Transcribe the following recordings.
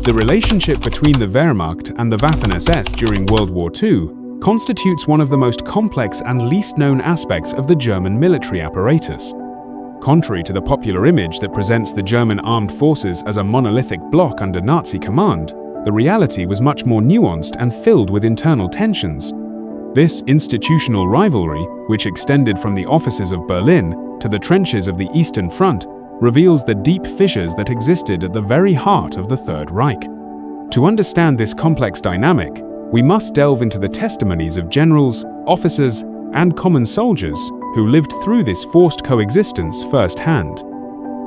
The relationship between the Wehrmacht and the Waffen SS during World War II constitutes one of the most complex and least known aspects of the German military apparatus. Contrary to the popular image that presents the German armed forces as a monolithic bloc under Nazi command, the reality was much more nuanced and filled with internal tensions. This institutional rivalry, which extended from the offices of Berlin to the trenches of the Eastern Front, reveals the deep fissures that existed at the very heart of the Third Reich. To understand this complex dynamic, we must delve into the testimonies of generals, officers, and common soldiers who lived through this forced coexistence firsthand.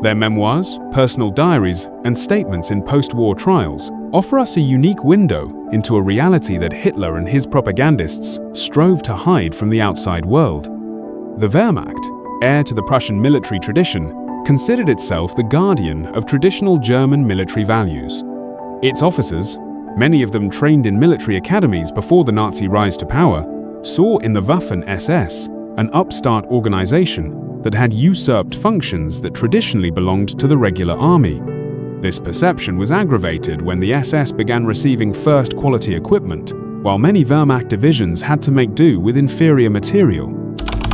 Their memoirs, personal diaries, and statements in post-war trials offer us a unique window into a reality that Hitler and his propagandists strove to hide from the outside world. The Wehrmacht, heir to the Prussian military tradition, considered itself the guardian of traditional German military values. Its officers, many of them trained in military academies before the Nazi rise to power, saw in the Waffen SS an upstart organization that had usurped functions that traditionally belonged to the regular army. This perception was aggravated when the SS began receiving first-quality equipment, while many Wehrmacht divisions had to make do with inferior material.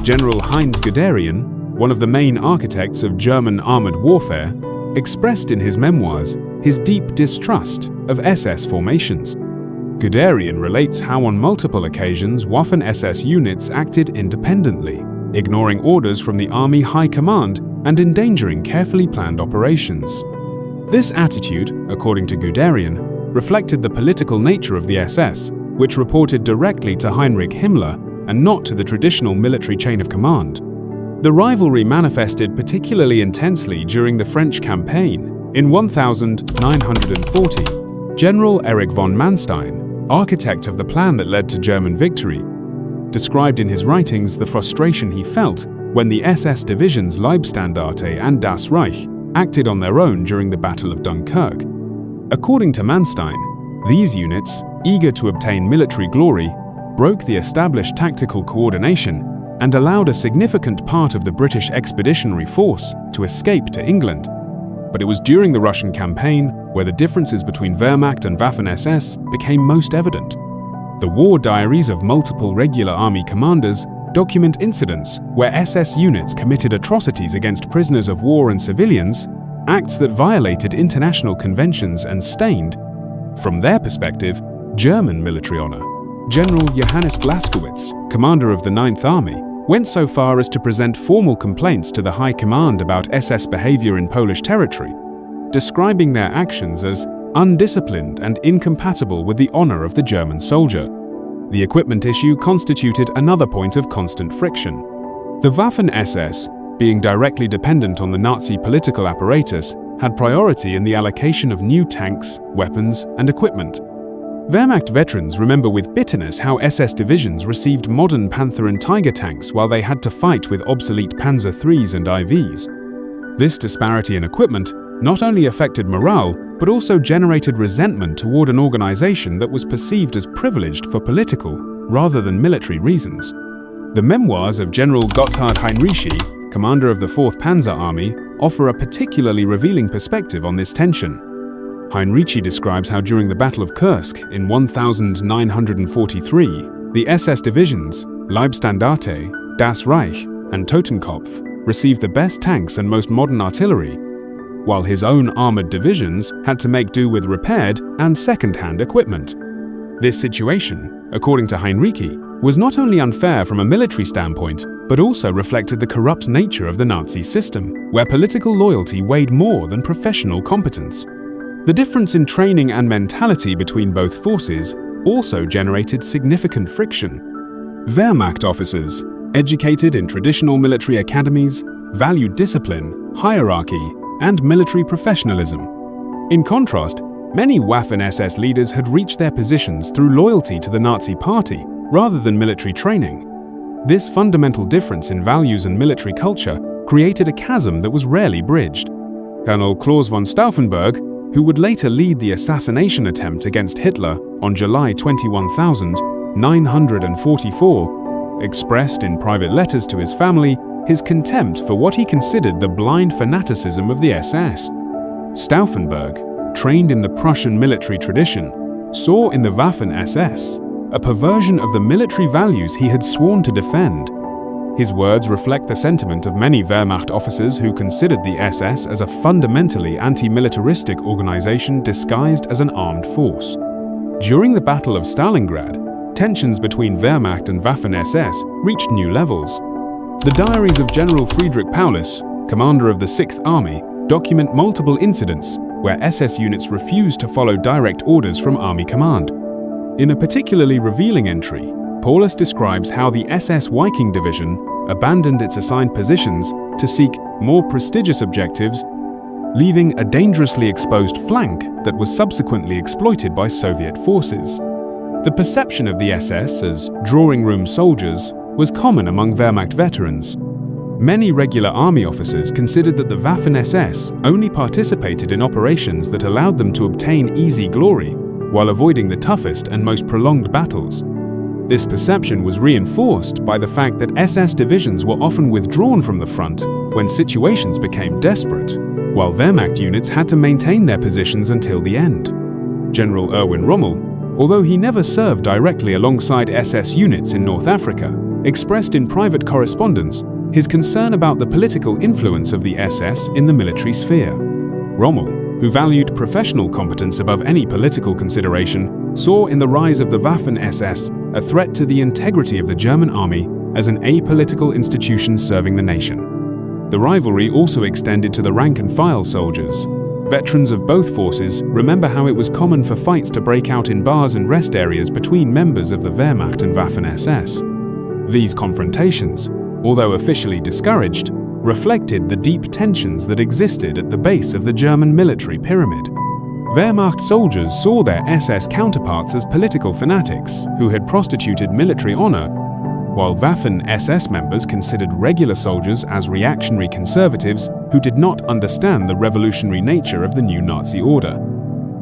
General Heinz Guderian, one of the main architects of German armored warfare, expressed in his memoirs his deep distrust of SS formations. Guderian relates how on multiple occasions Waffen SS units acted independently, ignoring orders from the Army High Command and endangering carefully planned operations. This attitude, according to Guderian, reflected the political nature of the SS, which reported directly to Heinrich Himmler and not to the traditional military chain of command. The rivalry manifested particularly intensely during the French campaign. In 1940, General Erich von Manstein, architect of the plan that led to German victory, described in his writings the frustration he felt when the SS divisions Leibstandarte and Das Reich acted on their own during the Battle of Dunkirk. According to Manstein, these units, eager to obtain military glory, broke the established tactical coordination and allowed a significant part of the British expeditionary force to escape to England. But it was during the Russian campaign where the differences between Wehrmacht and Waffen SS became most evident. The war diaries of multiple regular army commanders document incidents where SS units committed atrocities against prisoners of war and civilians, acts that violated international conventions and stained, from their perspective, German military honor. General Johannes Blaskowitz, commander of the 9th Army, went so far as to present formal complaints to the High Command about SS behavior in Polish territory, describing their actions as undisciplined and incompatible with the honor of the German soldier. The equipment issue constituted another point of constant friction. The Waffen SS, being directly dependent on the Nazi political apparatus, had priority in the allocation of new tanks, weapons, and equipment. Wehrmacht veterans remember with bitterness how SS divisions received modern Panther and Tiger tanks while they had to fight with obsolete Panzer IIIs and IVs. This disparity in equipment not only affected morale, but also generated resentment toward an organization that was perceived as privileged for political, rather than military reasons. The memoirs of General Gotthard Heinrici, commander of the 4th Panzer Army, offer a particularly revealing perspective on this tension. Heinrici describes how during the Battle of Kursk in 1943, the SS divisions, Leibstandarte, Das Reich, and Totenkopf, received the best tanks and most modern artillery, while his own armored divisions had to make do with repaired and second-hand equipment. This situation, according to Heinrici, was not only unfair from a military standpoint, but also reflected the corrupt nature of the Nazi system, where political loyalty weighed more than professional competence. The difference in training and mentality between both forces also generated significant friction. Wehrmacht officers, educated in traditional military academies, valued discipline, hierarchy, and military professionalism. In contrast, many Waffen SS leaders had reached their positions through loyalty to the Nazi Party rather than military training. This fundamental difference in values and military culture created a chasm that was rarely bridged. Colonel Claus von Stauffenberg, who would later lead the assassination attempt against Hitler on July 21,944, expressed in private letters to his family his contempt for what he considered the blind fanaticism of the SS. Stauffenberg, trained in the Prussian military tradition, saw in the Waffen SS a perversion of the military values he had sworn to defend. His words reflect the sentiment of many Wehrmacht officers who considered the SS as a fundamentally anti-militaristic organization disguised as an armed force. During the Battle of Stalingrad, tensions between Wehrmacht and Waffen SS reached new levels. The diaries of General Friedrich Paulus, commander of the 6th Army, document multiple incidents where SS units refused to follow direct orders from Army command. In a particularly revealing entry, Paulus describes how the SS Viking Division abandoned its assigned positions to seek more prestigious objectives, leaving a dangerously exposed flank that was subsequently exploited by Soviet forces. The perception of the SS as drawing room soldiers was common among Wehrmacht veterans. Many regular army officers considered that the Waffen SS only participated in operations that allowed them to obtain easy glory, while avoiding the toughest and most prolonged battles. This perception was reinforced by the fact that SS divisions were often withdrawn from the front when situations became desperate, while Wehrmacht units had to maintain their positions until the end. General Erwin Rommel, although he never served directly alongside SS units in North Africa, expressed in private correspondence his concern about the political influence of the SS in the military sphere. Rommel, who valued professional competence above any political consideration, saw in the rise of the Waffen SS a threat to the integrity of the German army as an apolitical institution serving the nation. The rivalry also extended to the rank-and-file soldiers. Veterans of both forces remember how it was common for fights to break out in bars and rest areas between members of the Wehrmacht and Waffen SS. These confrontations, although officially discouraged, reflected the deep tensions that existed at the base of the German military pyramid. Wehrmacht soldiers saw their SS counterparts as political fanatics who had prostituted military honor, while Waffen SS members considered regular soldiers as reactionary conservatives who did not understand the revolutionary nature of the new Nazi order.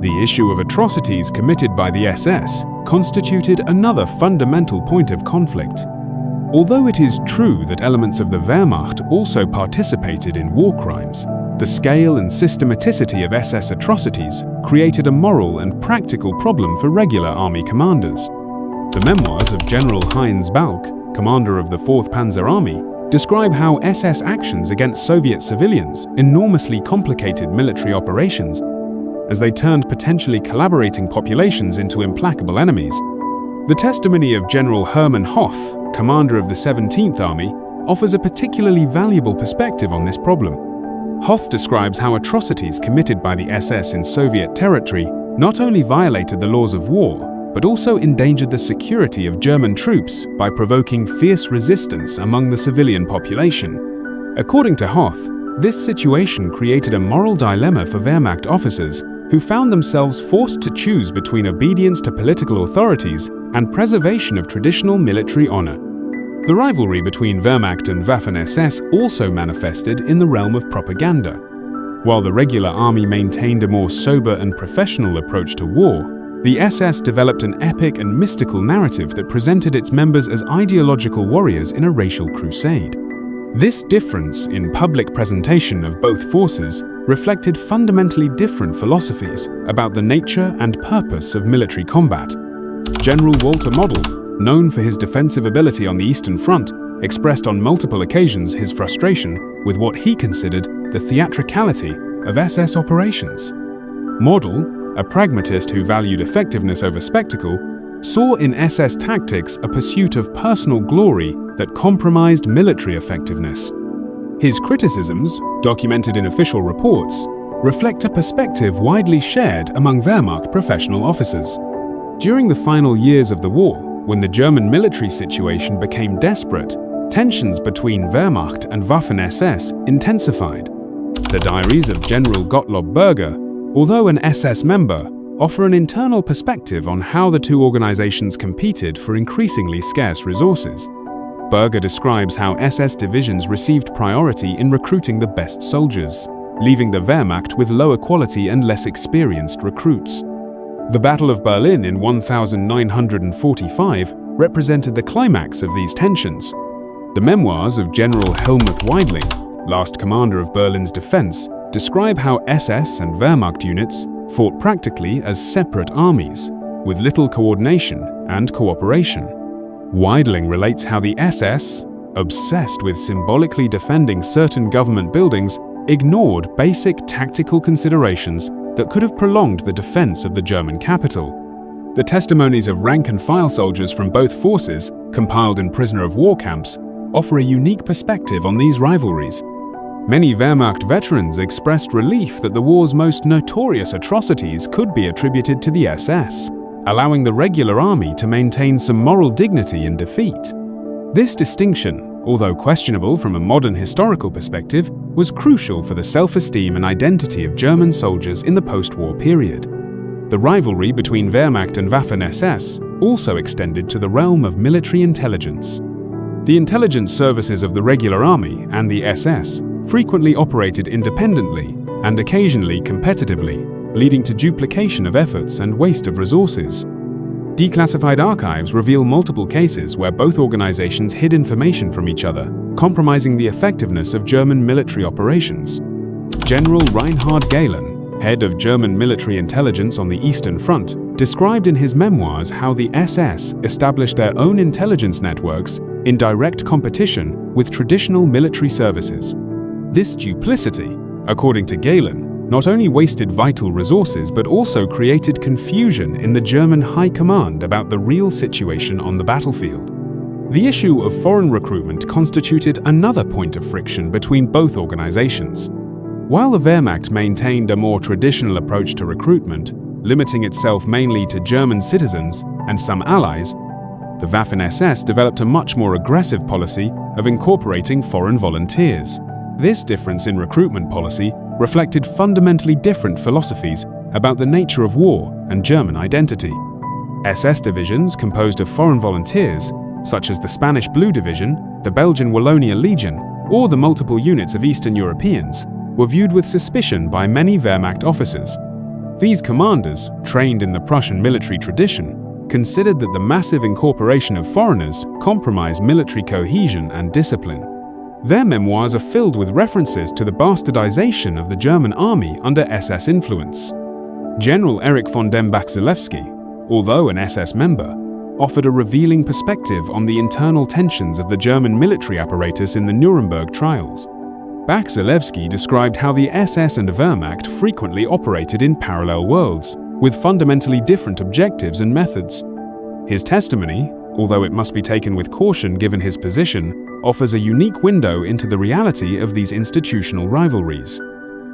The issue of atrocities committed by the SS constituted another fundamental point of conflict. Although it is true that elements of the Wehrmacht also participated in war crimes, the scale and systematicity of SS atrocities created a moral and practical problem for regular army commanders. The memoirs of General Heinz Balck, commander of the 4th Panzer Army, describe how SS actions against Soviet civilians enormously complicated military operations, as they turned potentially collaborating populations into implacable enemies. The testimony of General Hermann Hoth, commander of the 17th Army, offers a particularly valuable perspective on this problem. Hoth describes how atrocities committed by the SS in Soviet territory not only violated the laws of war, but also endangered the security of German troops by provoking fierce resistance among the civilian population. According to Hoth, this situation created a moral dilemma for Wehrmacht officers who found themselves forced to choose between obedience to political authorities and preservation of traditional military honor. The rivalry between Wehrmacht and Waffen SS also manifested in the realm of propaganda. While the regular army maintained a more sober and professional approach to war, the SS developed an epic and mystical narrative that presented its members as ideological warriors in a racial crusade. This difference in public presentation of both forces reflected fundamentally different philosophies about the nature and purpose of military combat. General Walter Model, known for his defensive ability on the Eastern Front, expressed on multiple occasions his frustration with what he considered the theatricality of SS operations. Model, a pragmatist who valued effectiveness over spectacle, saw in SS tactics a pursuit of personal glory that compromised military effectiveness. His criticisms, documented in official reports, reflect a perspective widely shared among Wehrmacht professional officers. During the final years of the war, when the German military situation became desperate, tensions between Wehrmacht and Waffen SS intensified. The diaries of General Gottlob Berger, although an SS member, offer an internal perspective on how the two organizations competed for increasingly scarce resources. Berger describes how SS divisions received priority in recruiting the best soldiers, leaving the Wehrmacht with lower quality and less experienced recruits. The Battle of Berlin in 1945 represented the climax of these tensions. The memoirs of General Helmuth Weidling, last commander of Berlin's defense, describe how SS and Wehrmacht units, fought practically as separate armies, with little coordination and cooperation. Weidling relates how the SS, obsessed with symbolically defending certain government buildings, ignored basic tactical considerations that could have prolonged the defense of the German capital. The testimonies of rank-and-file soldiers from both forces, compiled in prisoner-of-war camps, offer a unique perspective on these rivalries. Many Wehrmacht veterans expressed relief that the war's most notorious atrocities could be attributed to the SS, allowing the regular army to maintain some moral dignity in defeat. This distinction, although questionable from a modern historical perspective, was crucial for the self-esteem and identity of German soldiers in the post-war period. The rivalry between Wehrmacht and Waffen SS also extended to the realm of military intelligence. The intelligence services of the regular army and the SS frequently operated independently and occasionally competitively, leading to duplication of efforts and waste of resources. Declassified archives reveal multiple cases where both organizations hid information from each other, compromising the effectiveness of German military operations. General Reinhard Gehlen, head of German military intelligence on the Eastern Front, described in his memoirs how the SS established their own intelligence networks in direct competition with traditional military services. This duplicity, according to Gehlen, not only wasted vital resources but also created confusion in the German high command about the real situation on the battlefield. The issue of foreign recruitment constituted another point of friction between both organizations. While the Wehrmacht maintained a more traditional approach to recruitment, limiting itself mainly to German citizens and some allies, the Waffen SS developed a much more aggressive policy of incorporating foreign volunteers. This difference in recruitment policy reflected fundamentally different philosophies about the nature of war and German identity. SS divisions composed of foreign volunteers, such as the Spanish Blue Division, the Belgian Wallonia Legion, or the multiple units of Eastern Europeans, were viewed with suspicion by many Wehrmacht officers. These commanders, trained in the Prussian military tradition, considered that the massive incorporation of foreigners compromised military cohesion and discipline. Their memoirs are filled with references to the bastardization of the German army under SS influence. General Erich von dem Bach-Zelewski, although an SS member, offered a revealing perspective on the internal tensions of the German military apparatus in the Nuremberg trials. Bach-Zelewski described how the SS and Wehrmacht frequently operated in parallel worlds, with fundamentally different objectives and methods. His testimony, although it must be taken with caution given his position, offers a unique window into the reality of these institutional rivalries.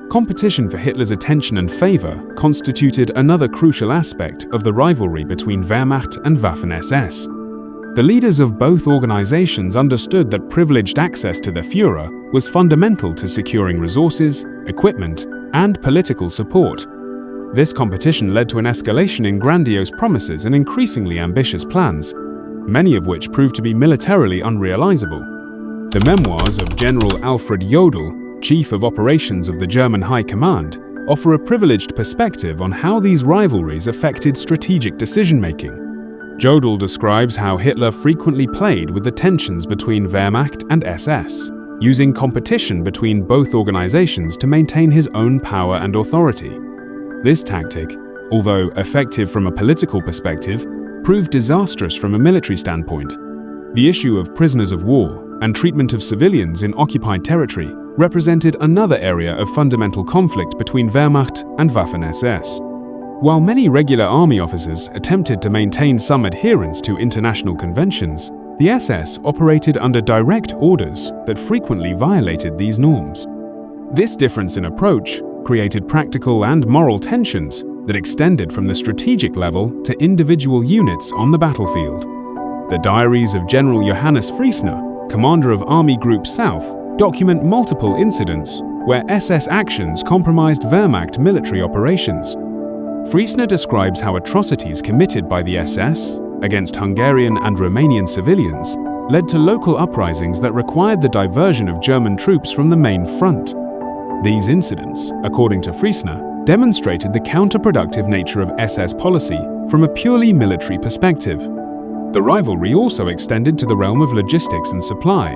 Competition for Hitler's attention and favor constituted another crucial aspect of the rivalry between Wehrmacht and Waffen SS. The leaders of both organizations understood that privileged access to the Führer was fundamental to securing resources, equipment, and political support. This competition led to an escalation in grandiose promises and increasingly ambitious plans, many of which proved to be militarily unrealizable. The memoirs of General Alfred Jodl, Chief of Operations of the German High Command, offer a privileged perspective on how these rivalries affected strategic decision-making. Jodl describes how Hitler frequently played with the tensions between Wehrmacht and SS, using competition between both organizations to maintain his own power and authority. This tactic, although effective from a political perspective, proved disastrous from a military standpoint. The issue of prisoners of war and treatment of civilians in occupied territory represented another area of fundamental conflict between Wehrmacht and Waffen SS. While many regular army officers attempted to maintain some adherence to international conventions, the SS operated under direct orders that frequently violated these norms. This difference in approach created practical and moral tensions that extended from the strategic level to individual units on the battlefield. The diaries of General Johannes Friesner, commander of Army Group South, document multiple incidents where SS actions compromised Wehrmacht military operations. Friesner describes how atrocities committed by the SS against Hungarian and Romanian civilians led to local uprisings that required the diversion of German troops from the main front. These incidents, according to Friesner, demonstrated the counterproductive nature of SS policy from a purely military perspective. The rivalry also extended to the realm of logistics and supply.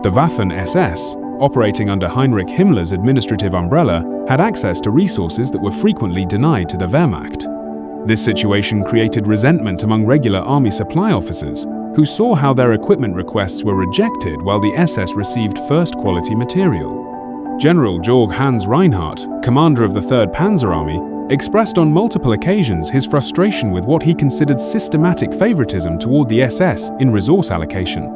The Waffen SS, operating under Heinrich Himmler's administrative umbrella, had access to resources that were frequently denied to the Wehrmacht. This situation created resentment among regular army supply officers, who saw how their equipment requests were rejected while the SS received first-quality material. General Georg Hans Reinhardt, commander of the 3rd Panzer Army, expressed on multiple occasions his frustration with what he considered systematic favoritism toward the SS in resource allocation.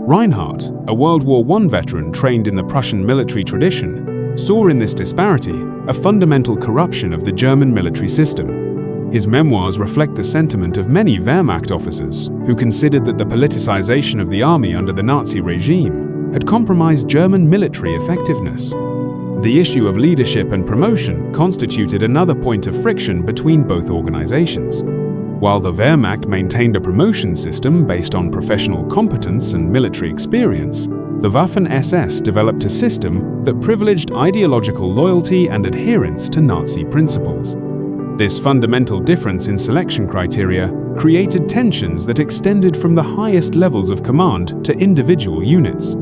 Reinhardt, a World War I veteran trained in the Prussian military tradition, saw in this disparity a fundamental corruption of the German military system. His memoirs reflect the sentiment of many Wehrmacht officers who considered that the politicization of the army under the Nazi regime had compromised German military effectiveness. The issue of leadership and promotion constituted another point of friction between both organizations. While the Wehrmacht maintained a promotion system based on professional competence and military experience, the Waffen SS developed a system that privileged ideological loyalty and adherence to Nazi principles. This fundamental difference in selection criteria created tensions that extended from the highest levels of command to individual units.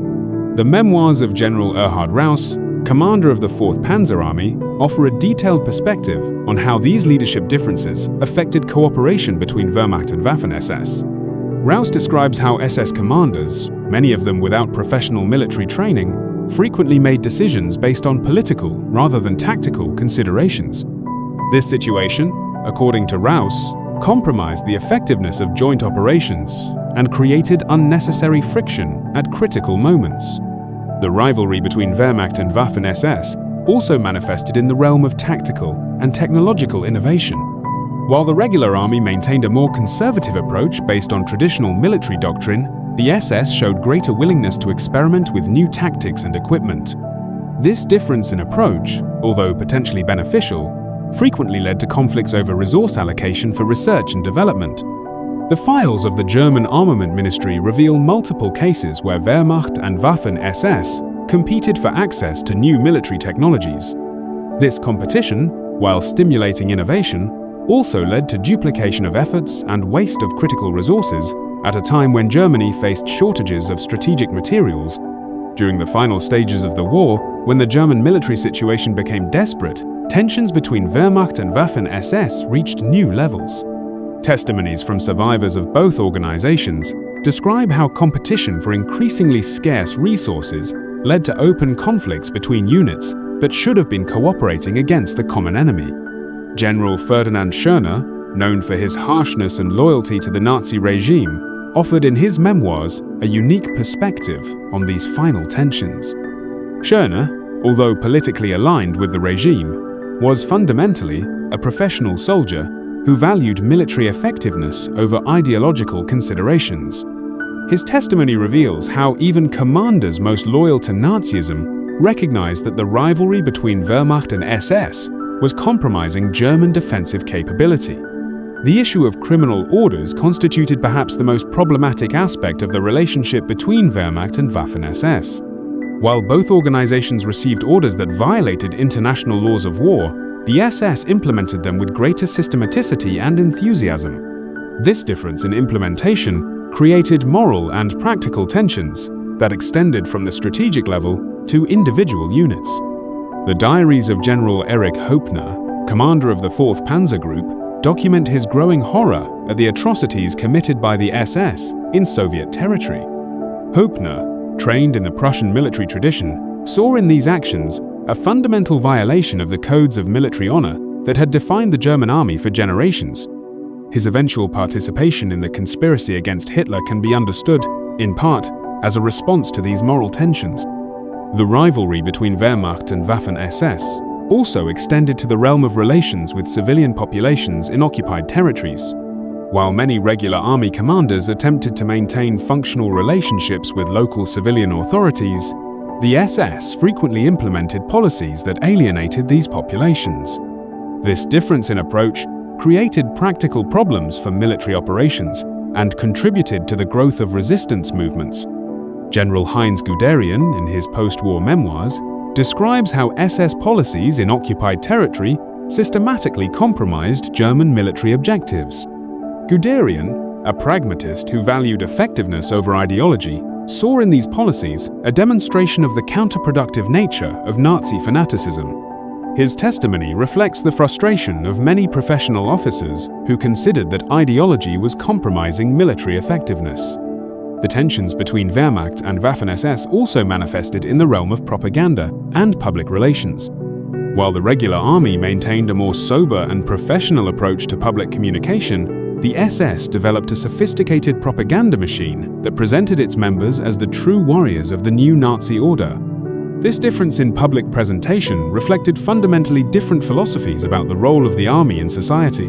The memoirs of General Erhard Rauss, commander of the 4th Panzer Army, offer a detailed perspective on how these leadership differences affected cooperation between Wehrmacht and Waffen SS. Rauss describes how SS commanders, many of them without professional military training, frequently made decisions based on political rather than tactical considerations. This situation, according to Rauss, compromised the effectiveness of joint operations and created unnecessary friction at critical moments. The rivalry between Wehrmacht and Waffen SS also manifested in the realm of tactical and technological innovation. While the regular army maintained a more conservative approach based on traditional military doctrine, the SS showed greater willingness to experiment with new tactics and equipment. This difference in approach, although potentially beneficial, frequently led to conflicts over resource allocation for research and development. The files of the German Armament Ministry reveal multiple cases where Wehrmacht and Waffen SS competed for access to new military technologies. This competition, while stimulating innovation, also led to duplication of efforts and waste of critical resources at a time when Germany faced shortages of strategic materials. During the final stages of the war, when the German military situation became desperate, tensions between Wehrmacht and Waffen SS reached new levels. Testimonies from survivors of both organizations describe how competition for increasingly scarce resources led to open conflicts between units that should have been cooperating against the common enemy. General Ferdinand Schörner, known for his harshness and loyalty to the Nazi regime, offered in his memoirs a unique perspective on these final tensions. Schörner, although politically aligned with the regime, was fundamentally a professional soldier who valued military effectiveness over ideological considerations. His testimony reveals how even commanders most loyal to Nazism recognized that the rivalry between Wehrmacht and SS was compromising German defensive capability. The issue of criminal orders constituted perhaps the most problematic aspect of the relationship between Wehrmacht and Waffen SS. While both organizations received orders that violated international laws of war, the SS implemented them with greater systematicity and enthusiasm. This difference in implementation created moral and practical tensions that extended from the strategic level to individual units. The diaries of General Erich Hoepner, commander of the 4th Panzer Group, document his growing horror at the atrocities committed by the SS in Soviet territory. Hoepner, trained in the Prussian military tradition, saw in these actions a fundamental violation of the codes of military honor that had defined the German army for generations. His eventual participation in the conspiracy against Hitler can be understood, in part, as a response to these moral tensions. The rivalry between Wehrmacht and Waffen SS also extended to the realm of relations with civilian populations in occupied territories. While many regular army commanders attempted to maintain functional relationships with local civilian authorities, the SS frequently implemented policies that alienated these populations. This difference in approach created practical problems for military operations and contributed to the growth of resistance movements. General Heinz Guderian, in his post-war memoirs, describes how SS policies in occupied territory systematically compromised German military objectives. Guderian, a pragmatist who valued effectiveness over ideology, saw in these policies a demonstration of the counterproductive nature of Nazi fanaticism. His testimony reflects the frustration of many professional officers who considered that ideology was compromising military effectiveness. The tensions between Wehrmacht and Waffen SS also manifested in the realm of propaganda and public relations. While the regular army maintained a more sober and professional approach to public communication, the SS developed a sophisticated propaganda machine that presented its members as the true warriors of the new Nazi order. This difference in public presentation reflected fundamentally different philosophies about the role of the army in society.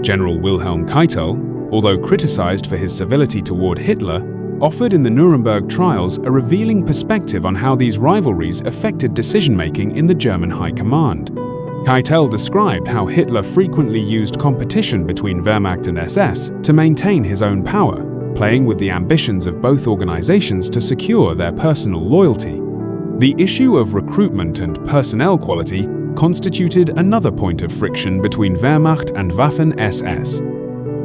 General Wilhelm Keitel, although criticized for his civility toward Hitler, offered in the Nuremberg trials a revealing perspective on how these rivalries affected decision-making in the German High Command. Keitel described how Hitler frequently used competition between Wehrmacht and SS to maintain his own power, playing with the ambitions of both organizations to secure their personal loyalty. The issue of recruitment and personnel quality constituted another point of friction between Wehrmacht and Waffen SS.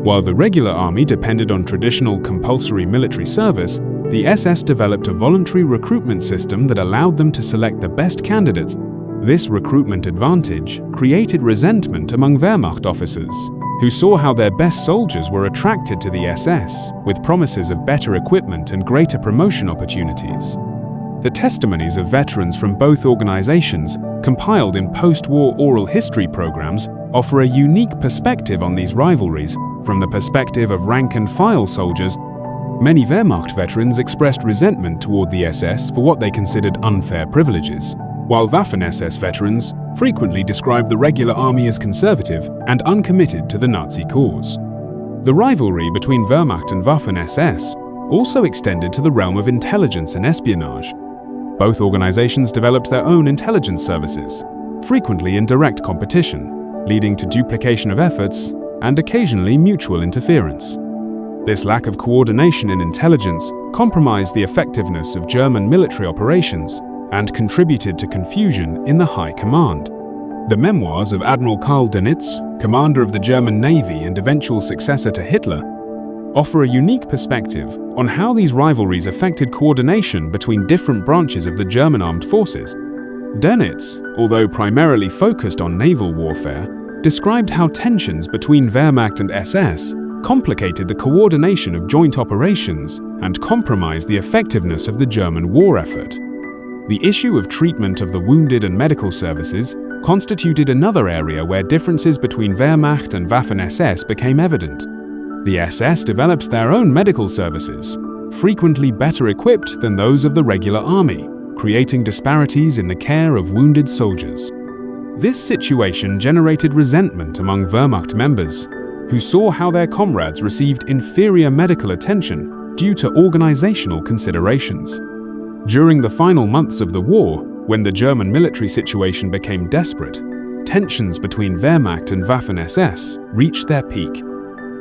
While the regular army depended on traditional compulsory military service, the SS developed a voluntary recruitment system that allowed them to select the best candidates. This recruitment advantage created resentment among Wehrmacht officers, who saw how their best soldiers were attracted to the SS with promises of better equipment and greater promotion opportunities. The testimonies of veterans from both organizations, compiled in post-war oral history programs, offer a unique perspective on these rivalries. From the perspective of rank-and-file soldiers, many Wehrmacht veterans expressed resentment toward the SS for what they considered unfair privileges, while Waffen-SS veterans frequently described the regular army as conservative and uncommitted to the Nazi cause. The rivalry between Wehrmacht and Waffen-SS also extended to the realm of intelligence and espionage. Both organizations developed their own intelligence services, frequently in direct competition, leading to duplication of efforts and occasionally mutual interference. This lack of coordination in intelligence compromised the effectiveness of German military operations and contributed to confusion in the High Command. The memoirs of Admiral Karl Dönitz, commander of the German Navy and eventual successor to Hitler, offer a unique perspective on how these rivalries affected coordination between different branches of the German armed forces. Dönitz, although primarily focused on naval warfare, described how tensions between Wehrmacht and SS complicated the coordination of joint operations and compromised the effectiveness of the German war effort. The issue of treatment of the wounded and medical services constituted another area where differences between Wehrmacht and Waffen-SS became evident. The SS developed their own medical services, frequently better equipped than those of the regular army, creating disparities in the care of wounded soldiers. This situation generated resentment among Wehrmacht members, who saw how their comrades received inferior medical attention due to organizational considerations. During the final months of the war, when the German military situation became desperate, tensions between Wehrmacht and Waffen-SS reached their peak.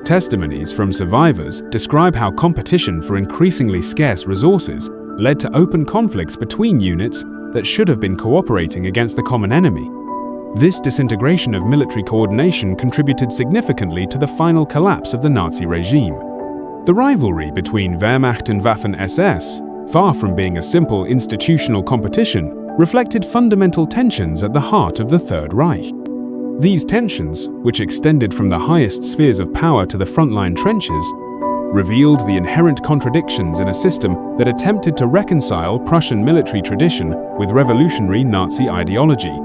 Testimonies from survivors describe how competition for increasingly scarce resources led to open conflicts between units that should have been cooperating against the common enemy. This disintegration of military coordination contributed significantly to the final collapse of the Nazi regime. The rivalry between Wehrmacht and Waffen-SS, far from being a simple institutional competition, reflected fundamental tensions at the heart of the Third Reich. These tensions, which extended from the highest spheres of power to the frontline trenches, revealed the inherent contradictions in a system that attempted to reconcile Prussian military tradition with revolutionary Nazi ideology.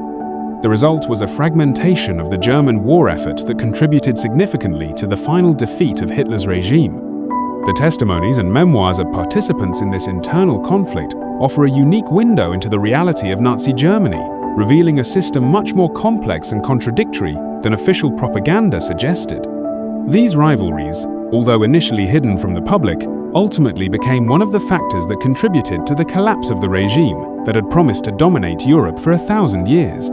The result was a fragmentation of the German war effort that contributed significantly to the final defeat of Hitler's regime. The testimonies and memoirs of participants in this internal conflict offer a unique window into the reality of Nazi Germany, revealing a system much more complex and contradictory than official propaganda suggested. These rivalries, although initially hidden from the public, ultimately became one of the factors that contributed to the collapse of the regime that had promised to dominate Europe for 1,000 years.